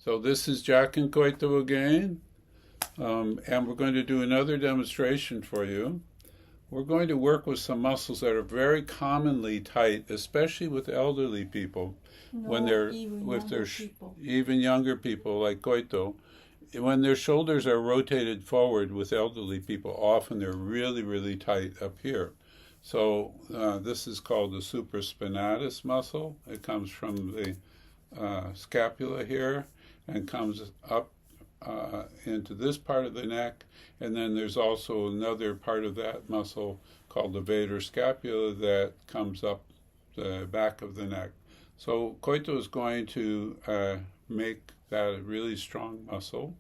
So this is Jack and Koito again, and we're going to do another demonstration for you. We're going to work with some muscles that are very commonly tight, especially with elderly people, when they're even with younger their people. even younger people like Koito. When their shoulders are rotated forward with elderly people, often they're really, really tight up here. So this is called the supraspinatus muscle. It comes from the scapula here and comes up into this part of the neck, and then there's also another part of that muscle called the vater scapula that comes up the back of the neck. So Koito is going to make that a really strong muscle.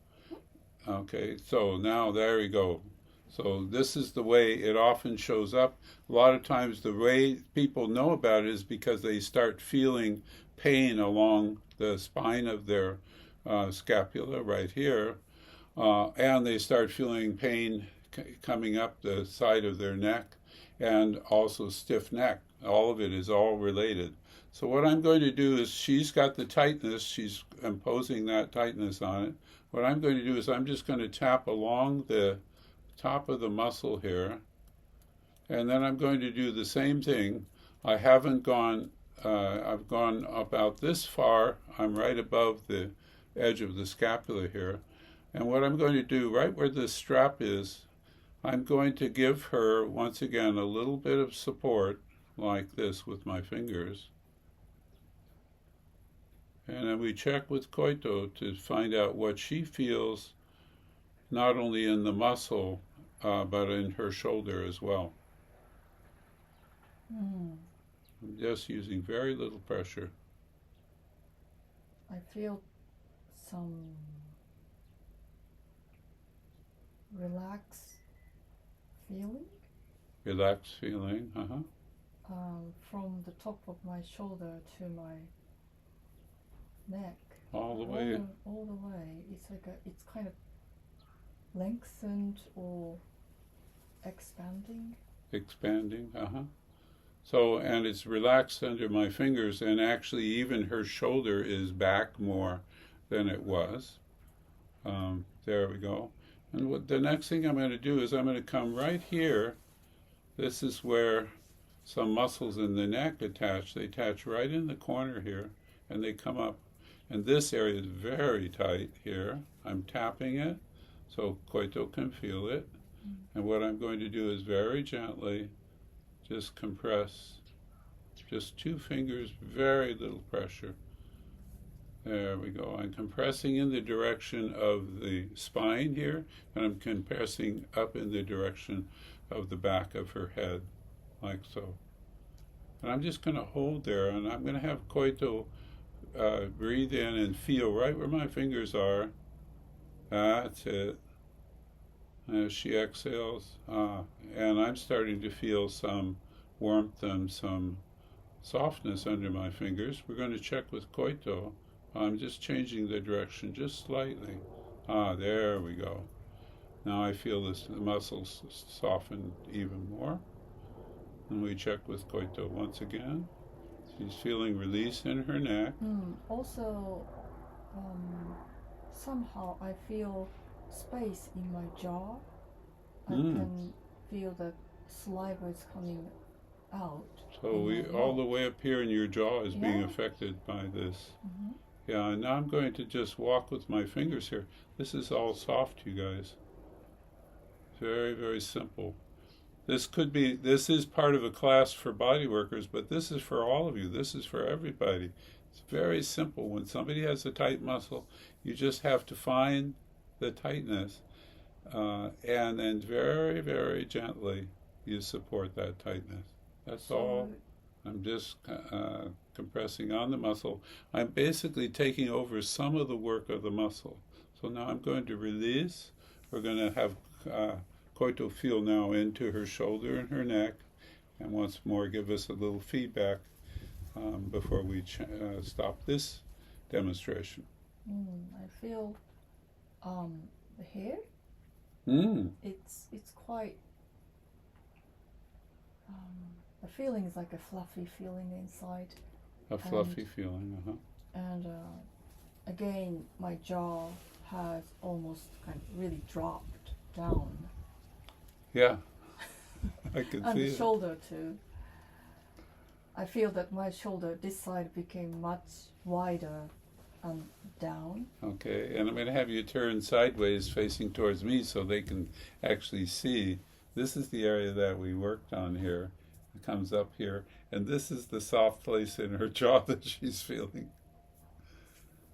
Okay, so now there we go. So this is the way it often shows up. A lot of times the way people know about it is because they start feeling pain along the spine of their scapula right here, and they start feeling pain coming up the side of their neck, and also stiff neck. All of it is all related. So what I'm going to do is, she's got the tightness, she's imposing that tightness on it. What I'm going to do is I'm just going to tap along the top of the muscle here, and then I'm going to do the same thing. I haven't gone, I've gone about this far. I'm right above the edge of the scapula here. And what I'm going to do, right where this strap is, I'm going to give her, once again, a little bit of support, like this with my fingers. And then we check with Koito to find out what she feels, not only in the muscle, but in her shoulder as well. I'm just using very little pressure. I feel some relaxed feeling Relaxed feeling, from the top of my shoulder to my neck. all the way. All the way. It's like it's kind of lengthened or expanding. Expanding, So, and it's relaxed under my fingers, and actually even her shoulder is back more than it was. There we go. And what the next thing I'm going to do is I'm going to come right here. This is where some muscles in the neck attach. They attach right in the corner here, and they come up. And this area is very tight here. I'm tapping it so Koito can feel it. And what I'm going to do is very gently just compress. Just 2 fingers, very little pressure. There we go. I'm compressing in the direction of the spine here, and I'm compressing up in the direction of the back of her head, like so. And I'm just going to hold there, and I'm going to have Koito breathe in and feel right where my fingers are. That's it. As she exhales, and I'm starting to feel some warmth and some softness under my fingers. We're going to check with Koito. I'm just changing the direction just slightly. There we go. Now I feel the muscles soften even more. And we check with Koito once again. She's feeling release in her neck. Also, somehow I feel space in my jaw. I can feel that saliva is coming out. So all the way up here in your jaw is being affected by this. Yeah, and now I'm going to just walk with my fingers here. This is all soft, you guys. Very, very simple. This is part of a class for body workers, but this is for all of you. This is for everybody. It's very simple. When somebody has a tight muscle, you just have to find the tightness, and then very, very gently you support that tightness. That's all. I'm just compressing on the muscle. I'm basically taking over some of the work of the muscle. So now I'm going to release. We're going to have Koito feel now into her shoulder and her neck, and once more give us a little feedback before we stop this demonstration. I feel the hair. It's quite. The feeling is like a fluffy feeling inside. A fluffy feeling, And again, my jaw has almost kind of really dropped down. Yeah, I can And see the it. shoulder too. I feel that my shoulder, this side became much wider and down. Okay, and I'm going to have you turn sideways facing towards me so they can actually see. This is the area that we worked on here. It comes up here, and this is the soft place in her jaw that she's feeling.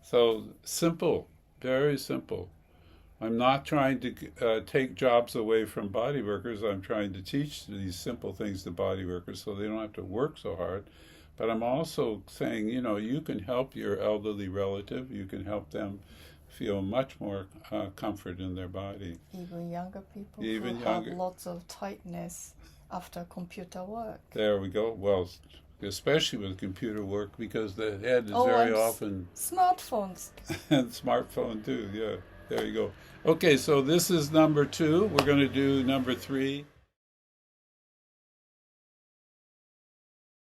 So simple, very simple. I'm not trying to take jobs away from body workers. I'm trying to teach these simple things to body workers so they don't have to work so hard. But I'm also saying, you can help your elderly relative. You can help them feel much more comfort in their body. Even younger people Even who younger. have lots of tightness after computer work. There we go. Well, especially with computer work because the head is Oh, very and often smartphones. and smartphone too. Yeah, there you go. Okay, so this is number 2. We're going to do number 3.